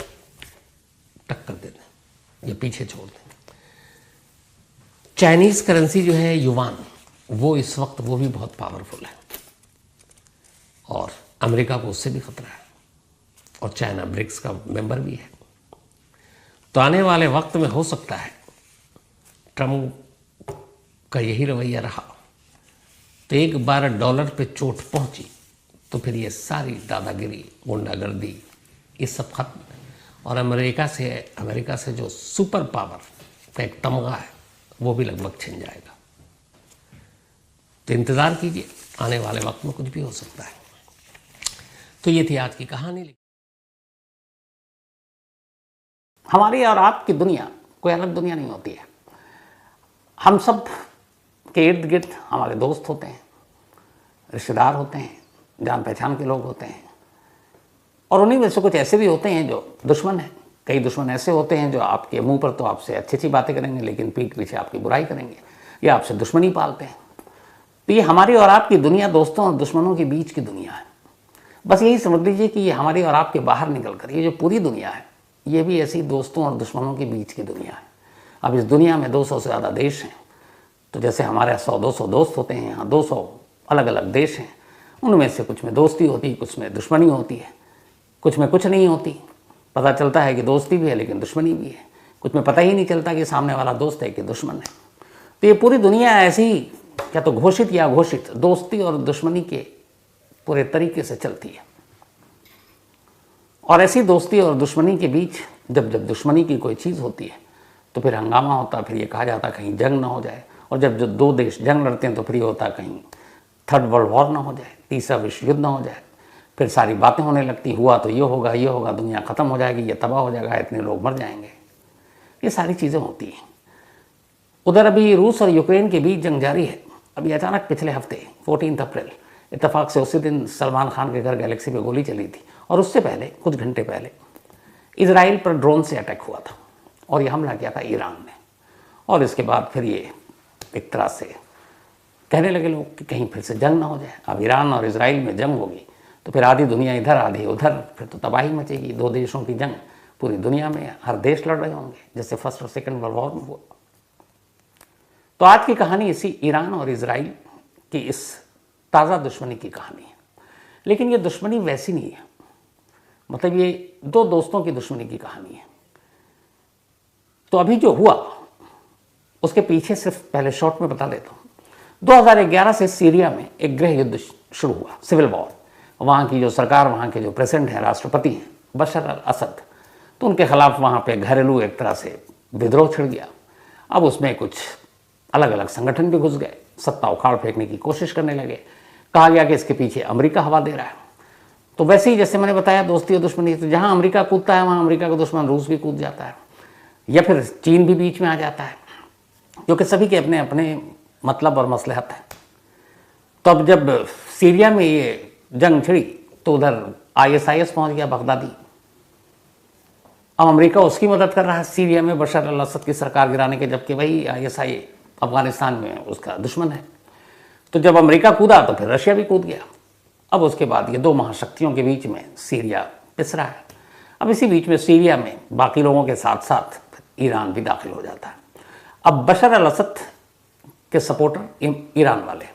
टक्कर दे दें या पीछे छोड़ दें। चाइनीज़ करेंसी जो है युवान, वो इस वक्त वो भी बहुत पावरफुल है और अमेरिका को उससे भी खतरा है। और चाइना ब्रिक्स का मेंबर भी है। तो आने वाले वक्त में हो सकता है ट्रम्प का यही रवैया रहा, तो एक बार डॉलर पे चोट पहुंची तो फिर ये सारी दादागिरी, गुंडागर्दी, ये सब खत्म। और अमेरिका से जो सुपर पावर का एक तमगा है, वो भी लगभग छिन जाएगा। तो इंतज़ार कीजिए, आने वाले वक्त में कुछ भी हो सकता है। तो ये थी आज की कहानी। हमारी और आपकी दुनिया कोई अलग दुनिया नहीं होती है। हम सब के इर्द गिर्द हमारे दोस्त होते हैं, रिश्तेदार होते हैं, जान पहचान के लोग होते हैं, और उन्हीं में से कुछ ऐसे भी होते हैं जो दुश्मन हैं। कई दुश्मन ऐसे होते हैं जो आपके मुंह पर तो आपसे अच्छी अच्छी बातें करेंगे, लेकिन पीठ पीछे आपकी बुराई करेंगे या आपसे दुश्मनी पालते हैं। तो ये हमारी और आपकी दुनिया दोस्तों और दुश्मनों के बीच की दुनिया है। बस यही समझ लीजिए कि ये हमारी और आपके बाहर निकल कर ये जो पूरी दुनिया है, ये भी ऐसी दोस्तों और दुश्मनों के बीच की दुनिया है। अब इस दुनिया में 200 से ज़्यादा देश हैं। तो जैसे हमारे 100-200 दोस्त होते हैं, यहाँ 200 अलग अलग देश हैं। उनमें से कुछ में दोस्ती होती है, कुछ में दुश्मनी होती है, कुछ में कुछ नहीं होती। पता चलता है कि दोस्ती भी है लेकिन दुश्मनी भी है। कुछ में पता ही नहीं चलता कि सामने वाला दोस्त है कि दुश्मन है। तो ये पूरी दुनिया ऐसी ही, क्या तो घोषित या अघोषित, दोस्ती और दुश्मनी के पूरे तरीके से चलती है। और ऐसी दोस्ती और दुश्मनी के बीच जब जब दुश्मनी की कोई चीज़ होती है तो फिर हंगामा होता, फिर ये कहा जाता कहीं जंग ना हो जाए। और जब जो 2 देश जंग लड़ते हैं तो फिर ये होता कहीं 3rd वर्ल्ड वॉर ना हो जाए, 3रा विश्व युद्ध ना हो जाए। फिर सारी बातें होने लगती, हुआ तो ये होगा, दुनिया ख़त्म हो जाएगी, ये तबाह हो जाएगा, इतने लोग मर जाएंगे। ये सारी चीज़ें होती हैं। उधर अभी रूस और यूक्रेन के बीच जंग जारी है। अभी अचानक पिछले हफ्ते 14 अप्रैल इत्तेफाक से उसी दिन सलमान खान के घर गैलेक्सी पे गोली चली थी। और उससे पहले कुछ घंटे पहले इजराइल पर ड्रोन से अटैक हुआ था और ये हमला किया था ईरान ने। और इसके बाद फिर ये एक तरह से कहने लगे लोग कि कहीं फिर से जंग ना हो जाए। अब ईरान और इजराइल में जंग होगी तो फिर आधी दुनिया इधर आधी उधर, फिर तो तबाही मचेगी। 2 देशों की जंग पूरी दुनिया में, हर देश लड़ रहे होंगे जैसे 1st और 2nd वर्ल्ड वॉर में हुआ। तो आज की कहानी इसी ईरान और इजराइल की इस ताज़ा दुश्मनी की कहानी है। लेकिन ये दुश्मनी वैसी नहीं है, मतलब ये 2 दोस्तों की दुश्मनी की कहानी है। तो अभी जो हुआ उसके पीछे सिर्फ पहले शॉर्ट में बता देता हूँ। 2011 से सीरिया में एक गृह युद्ध शुरू हुआ, सिविल वॉर। वहाँ की जो सरकार, वहाँ के जो प्रेसिडेंट हैं, राष्ट्रपति हैं बशर अल असद, तो उनके खिलाफ वहाँ पे घरेलू एक तरह से विद्रोह छिड़ गया। अब उसमें कुछ अलग अलग संगठन भी घुस गए, सत्ता उखाड़ फेंकने की कोशिश करने लगे। कहा गया कि इसके पीछे अमेरिका हवा दे रहा है। तो वैसे ही जैसे मैंने बताया, दोस्ती और दुश्मनी, तो जहाँ अमेरिका कूदता है वहाँ अमेरिका का दुश्मन रूस भी कूद जाता है, या फिर चीन भी बीच में आ जाता है, क्योंकि सभी के अपने अपने मतलब और मसलहत है। तो अब जब सीरिया में ये जंग छिड़ी तो उधर ISIS पहुंच गया, बगदादी। अब अमेरिका उसकी मदद कर रहा है सीरिया में बशर अल असद की सरकार गिराने के, जबकि वही ISI अफगानिस्तान में उसका दुश्मन है। तो जब अमेरिका कूदा तो फिर रशिया भी कूद गया। अब उसके बाद ये दो महाशक्तियों के बीच में सीरिया पिस रहा है। अब इसी बीच में सीरिया में बाकी लोगों के साथ साथ ईरान भी दाखिल हो जाता है। अब बशर अल असद के सपोर्टर ईरान वाले,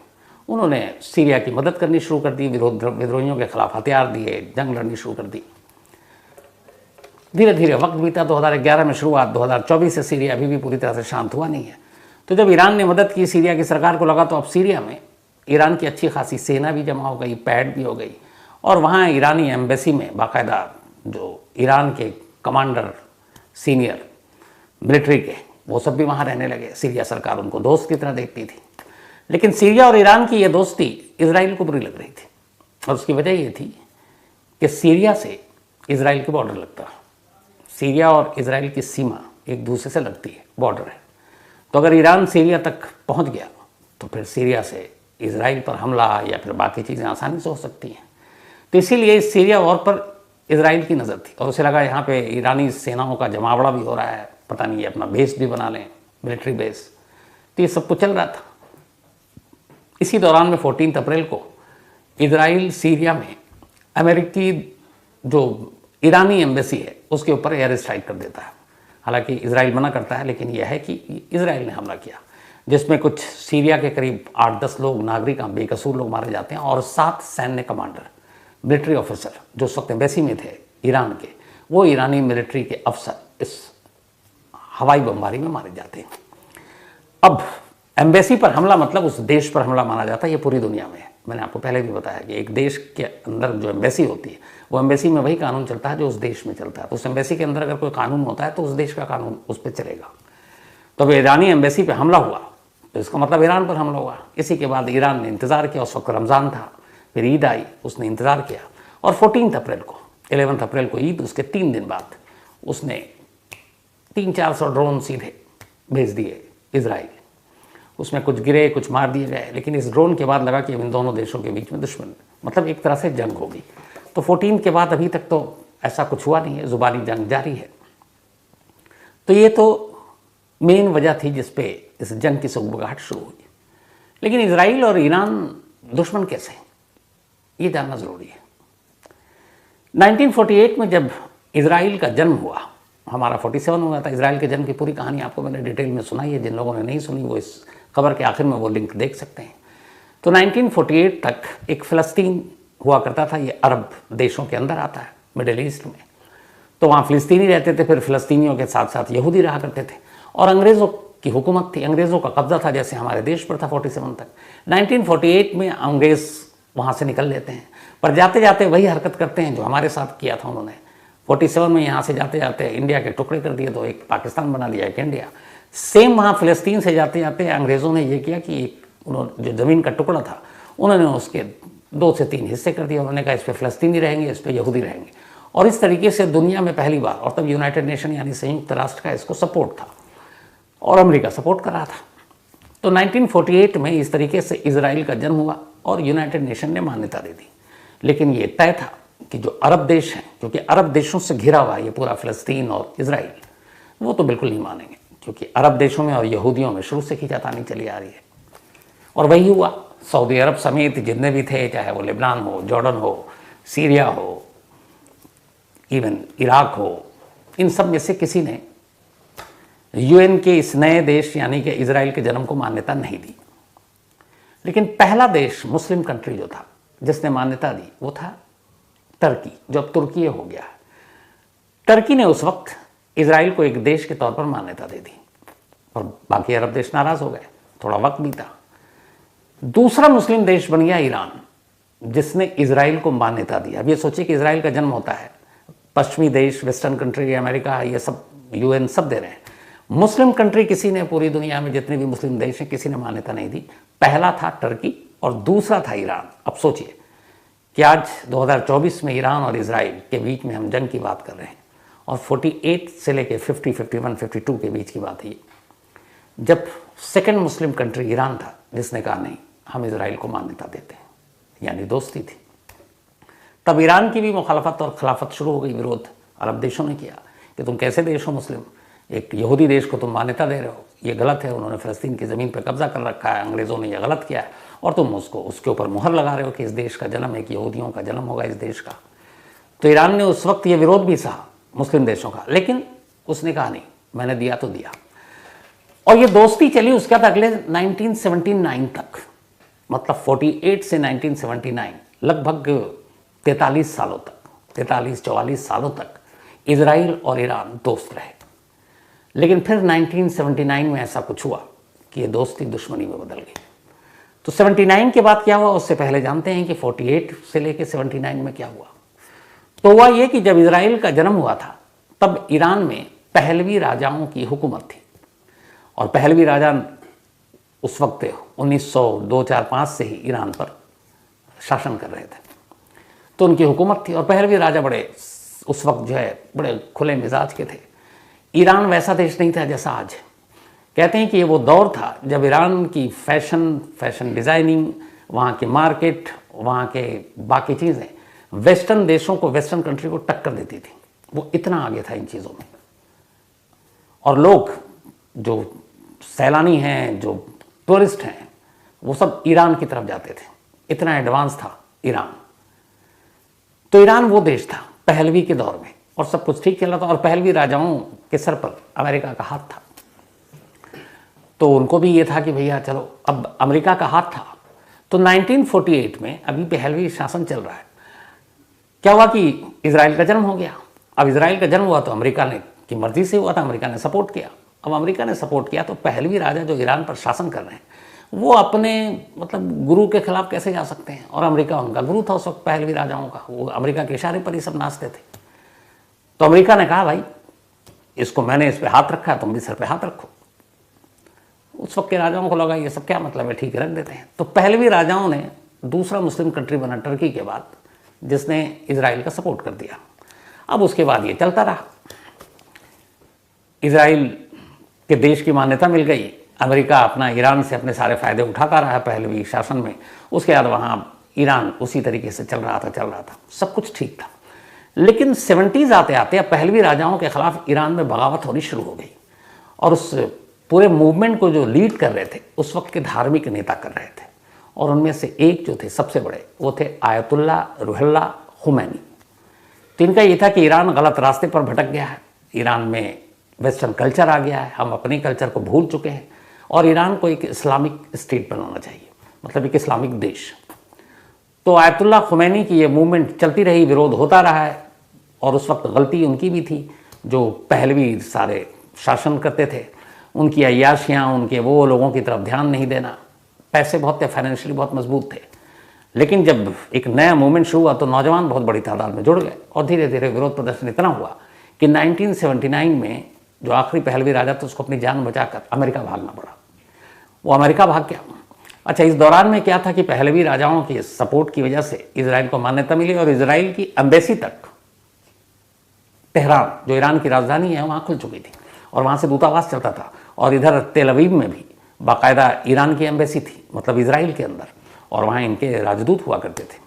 उन्होंने सीरिया की मदद करनी शुरू कर दी, विद्रोहियों के खिलाफ हथियार दिए, जंग लड़नी शुरू कर दी। धीरे धीरे वक्त बीता, 2011 में शुरुआत, 2024 से सीरिया अभी भी पूरी तरह से शांत हुआ नहीं है। तो जब ईरान ने मदद की सीरिया की सरकार को, लगा तो अब सीरिया में ईरान की अच्छी खासी सेना भी जमा हो गई, पैड भी हो गई, और वहाँ ईरानी एम्बेसी में बाकायदा जो ईरान के कमांडर सीनियर मिलिट्री के, वो सब भी वहाँ रहने लगे। सीरिया सरकार उनको दोस्त की तरह देखती थी। लेकिन सीरिया और ईरान की ये दोस्ती इजराइल को बुरी लग रही थी, और उसकी वजह ये थी कि सीरिया से इजराइल के बॉर्डर लगता है। सीरिया और इजराइल की सीमा एक दूसरे से लगती है, बॉर्डर है। तो अगर ईरान सीरिया तक पहुंच गया तो फिर सीरिया से इजराइल पर हमला या फिर बाकी चीज़ें आसानी से हो सकती हैं। तो इसीलिए सीरिया वॉर पर इजराइल की नज़र थी, और उसे लगा यहाँ पे ईरानी सेनाओं का जमावड़ा भी हो रहा है, पता नहीं ये अपना बेस भी बना लें, मिलिट्री बेस। तो ये सब कुछ चल रहा था। इसी दौरान में 14 अप्रैल को इजराइल सीरिया में अमेरिकी जो ईरानी एम्बेसी है उसके ऊपर एयर स्ट्राइक कर देता है। हालांकि इजराइल मना करता है, लेकिन यह है कि इजराइल ने हमला किया, जिसमें कुछ सीरिया के करीब 8-10 लोग, नागरिक, बेकसूर लोग मारे जाते हैं, और 7 सैन्य कमांडर, मिलिट्री ऑफिसर जो उस वक्त एम्बेसी में थे ईरान के, वो ईरानी मिलिट्री के अफसर इस हवाई बमबारी में मारे जाते हैं। अब एम्बेसी पर हमला मतलब उस देश पर हमला माना जाता है, ये पूरी दुनिया में है। मैंने आपको पहले भी बताया कि एक देश के अंदर जो एम्बेसी होती है, वो एम्बेसी में वही कानून चलता है जो उस देश में चलता है। तो उस एम्बेसी के अंदर अगर कोई कानून होता है तो उस देश का कानून उस पर चलेगा। तो अब ईरानी एम्बेसी पे हमला हुआ तो इसका मतलब ईरान पर हमला हुआ। इसी के बाद ईरान ने इंतज़ार किया, उस वक्त रमज़ान था, फिर ईद आई, उसने इंतज़ार किया, और 14 अप्रैल को, 11 अप्रैल को ईद, उसके 3 दिन बाद उसने 300-400 ड्रोन सीधे भेज दिए इजराइल। उसमें कुछ गिरे, कुछ मार दिए गए, लेकिन इस ड्रोन के बाद लगा कि इन दोनों देशों के बीच में दुश्मन, मतलब एक तरह से जंग होगी। तो 14 के बाद अभी तक तो ऐसा कुछ हुआ नहीं है, जुबानी जंग जारी है। तो ये तो मेन वजह थी जिस पे इस जंग की सुगबुगाहट शुरू हुई। लेकिन इजराइल और ईरान दुश्मन कैसे, ये जानना ज़रूरी है। 1948 में जब इजराइल का जन्म हुआ, हमारा 47 हुआ था, इजराइल के जन्म की पूरी कहानी आपको मैंने डिटेल में सुनाई है। जिन लोगों ने नहीं सुनी वो इस खबर के आखिर में वो लिंक देख सकते हैं। तो 1948 तक एक फ़लस्तीन हुआ करता था, ये अरब देशों के अंदर आता है, मिडिल ईस्ट में। तो वहाँ फ़लस्तीनी रहते थे, फिर फ़लस्तीनियों के साथ साथ यहूदी रहा करते थे, और अंग्रेज़ों की हुकूमत थी, अंग्रेज़ों का कब्ज़ा था, जैसे हमारे देश पर था 47 तक। 1948 में अंग्रेज़ वहाँ से निकल लेते हैं, पर जाते जाते वही हरकत करते हैं जो हमारे साथ किया था उन्होंने। 47 में यहाँ से जाते जाते इंडिया के टुकड़े कर दिए, तो एक पाकिस्तान बना लिया, एक इंडिया। सेम वहाँ फ़लस्तीन से जाते जाते अंग्रेज़ों ने ये किया कि उन्होंने जो ज़मीन का टुकड़ा था उन्होंने उसके 2 से 3 हिस्से कर दिए। उन्होंने कहा इस पर फ़लस्तीनी रहेंगे, इस पर यहूदी रहेंगे, और इस तरीके से दुनिया में पहली बार, और तब यूनाइटेड नेशन यानी संयुक्त राष्ट्र का इसको सपोर्ट था, और अमेरिका सपोर्ट कर रहा था। तो 1948 में इस तरीके से इजराइल का जन्म हुआ और यूनाइटेड नेशन ने मान्यता दे दी। लेकिन ये तय था कि जो अरब देश हैं, क्योंकि अरब देशों से घिरा हुआ ये पूरा फ़लस्तीन और इजराइल, वो तो बिल्कुल नहीं मानेंगे, क्योंकि अरब देशों में और यहूदियों में शुरू से खींचातानी चली आ रही है। और वही हुआ, सऊदी अरब समेत जितने भी थे, चाहे वो लेबनान हो, जॉर्डन हो, सीरिया हो, इवन इराक हो, इन सब में से किसी ने यूएन के इस नए देश यानी कि इजराइल के जन्म को मान्यता नहीं दी। लेकिन पहला देश, मुस्लिम कंट्री जो था जिसने मान्यता दी, वो था टर्की, जो अब तुर्की हो गया। टर्की ने उस वक्त इजराइल को एक देश के तौर पर मान्यता दे दी, और बाकी अरब देश नाराज़ हो गए। थोड़ा वक्त बीता, दूसरा मुस्लिम देश बन गया ईरान, जिसने इजराइल को मान्यता दी। अब ये सोचिए कि इजराइल का जन्म होता है, पश्चिमी देश, वेस्टर्न कंट्री, अमेरिका, ये सब यूएन सब दे रहे हैं। मुस्लिम कंट्री किसी ने, पूरी दुनिया में जितने भी मुस्लिम देश हैं, किसी ने मान्यता नहीं दी। पहला था टर्की और दूसरा था ईरान। अब सोचिए कि आज 2024 में ईरान और इजराइल के बीच में हम जंग की बात कर रहे हैं, और 48 से लेके 50, 51, 52 के बीच की बात है। जब सेकंड मुस्लिम कंट्री ईरान था जिसने कहा नहीं, हम इजराइल को मान्यता देते हैं, यानी दोस्ती थी। तब ईरान की भी मुखालफत और खिलाफत शुरू हो गई, विरोध अरब देशों ने किया कि तुम कैसे देश हो मुस्लिम, एक यहूदी देश को तुम मान्यता दे रहे हो, ये गलत है, उन्होंने फ़लस्तीन की ज़मीन पर कब्जा कर रखा है, अंग्रेज़ों ने यह गलत किया है, और तुम उसके ऊपर मुहर लगा रहे हो कि इस देश का जन्म है, कि यहूदियों का जन्म होगा इस देश का। तो ईरान ने उस वक्त ये विरोध भी सहा मुस्लिम देशों का, लेकिन उसने कहा नहीं, मैंने दिया तो दिया। और ये दोस्ती चली उसके बाद अगले 1979 तक, मतलब 48 से 1979, लगभग 43 सालों तक, 43-44 सालों तक इजराइल और ईरान दोस्त रहे। लेकिन फिर 1979 में ऐसा कुछ हुआ कि ये दोस्ती दुश्मनी में बदल गई। तो 79 के बाद क्या हुआ, उससे पहले जानते हैं कि 48 से लेके 79 में क्या हुआ। तो हुआ ये कि जब इजराइल का जन्म हुआ था, तब ईरान में पहलवी राजाओं की हुकूमत थी, और पहलवी राजा उस वक्त 1902-4-5 से ही ईरान पर शासन कर रहे थे। तो उनकी हुकूमत थी, और पहलवी राजा बड़े उस वक्त जो है बड़े खुले मिजाज के थे। ईरान वैसा देश नहीं था जैसा आज है। कहते हैं कि ये वो दौर था जब ईरान की फैशन डिज़ाइनिंग, वहाँ की मार्केट, वहाँ के बाकी चीज़ें वेस्टर्न देशों को, वेस्टर्न कंट्री को टक्कर देती थी। वो इतना आगे था इन चीज़ों में, और लोग जो सैलानी हैं, जो टूरिस्ट हैं, वो सब ईरान की तरफ जाते थे, इतना एडवांस था ईरान। तो ईरान वो देश था पहलवी के दौर में, और सब कुछ ठीक चल रहा था, और पहलवी राजाओं के सर पर अमेरिका का हाथ था। तो उनको भी ये था कि भैया चलो, अब अमेरिका का हाथ था। तो 1948 में अभी पहलवी शासन चल रहा है। क्या हुआ कि इजराइल का जन्म हो गया। अब इजराइल का जन्म हुआ तो अमेरिका ने की मर्जी से हुआ था, अमेरिका ने सपोर्ट किया। अब अमेरिका ने सपोर्ट किया तो पहलवी राजा जो ईरान पर शासन कर रहे हैं, वो अपने मतलब गुरु के खिलाफ कैसे जा सकते हैं, और अमेरिका उनका गुरु था उस वक्त पहलवी राजाओं का, वो अमेरिका के इशारे पर ही सब नाचते थे। तो अमेरिका ने कहा भाई इसको मैंने इस पर हाथ रखा है, तुम भी सर पे हाथ रखो। उस वक्त के राजाओं को लगा ये सब क्या मतलब है, ठीक है रख देते हैं। तो पहलवी राजाओं ने दूसरा मुस्लिम कंट्री बना टर्की के बाद, जिसने इजराइल का सपोर्ट कर दिया। अब उसके बाद ये चलता रहा, इजराइल के देश की मान्यता मिल गई, अमेरिका अपना ईरान से अपने सारे फायदे उठाता रहा पहलवी शासन में। उसके बाद वहाँ ईरान उसी तरीके से चल रहा था, सब कुछ ठीक था। लेकिन 70s आते आते अब पहलवी राजाओं के खिलाफ ईरान में बगावत होनी शुरू हो गई, और उस पूरे मूवमेंट को जो लीड कर रहे थे उस वक्त के धार्मिक नेता कर रहे थे, और उनमें से एक जो थे सबसे बड़े, वो थे आयतुल्ला रुहुल्ला खुमैनी। तो इनका ये था कि ईरान गलत रास्ते पर भटक गया है, ईरान में वेस्टर्न कल्चर आ गया है, हम अपने कल्चर को भूल चुके हैं, और ईरान को एक इस्लामिक स्टेट बनाना चाहिए, मतलब एक इस्लामिक देश। तो आयतुल्ला खुमैनी की ये मूवमेंट चलती रही, विरोध होता रहा है, और उस वक्त गलती उनकी भी थी जो पहलवी सारे शासन करते थे, उनकी अय्याशियाँ, उनके वो लोगों की तरफ ध्यान नहीं देना। पैसे बहुत थे, फाइनेंशियली बहुत मजबूत थे, लेकिन जब एक नया मूवमेंट शुरू हुआ तो नौजवान बहुत बड़ी तादाद में जुड़ गए, और धीरे धीरे विरोध प्रदर्शन इतना हुआ कि 1979 में जो आखिरी पहलवी राजा था उसको अपनी जान बचाकर अमेरिका भागना पड़ा। वो अमेरिका भाग गया। अच्छा, इस दौरान में क्या था कि पहलवी राजाओं के सपोर्ट की वजह से इजराइल को मान्यता मिली, और इजराइल की एम्बेसी तक तेहरान, जो ईरान की राजधानी है, वहाँ खुल चुकी थी, और वहाँ से दूतावास चलता था। और इधर तेल अवीव में भी बाकायदा ईरान की एम्बेसी थी, मतलब इजराइल के अंदर, और वहाँ इनके राजदूत हुआ करते थे।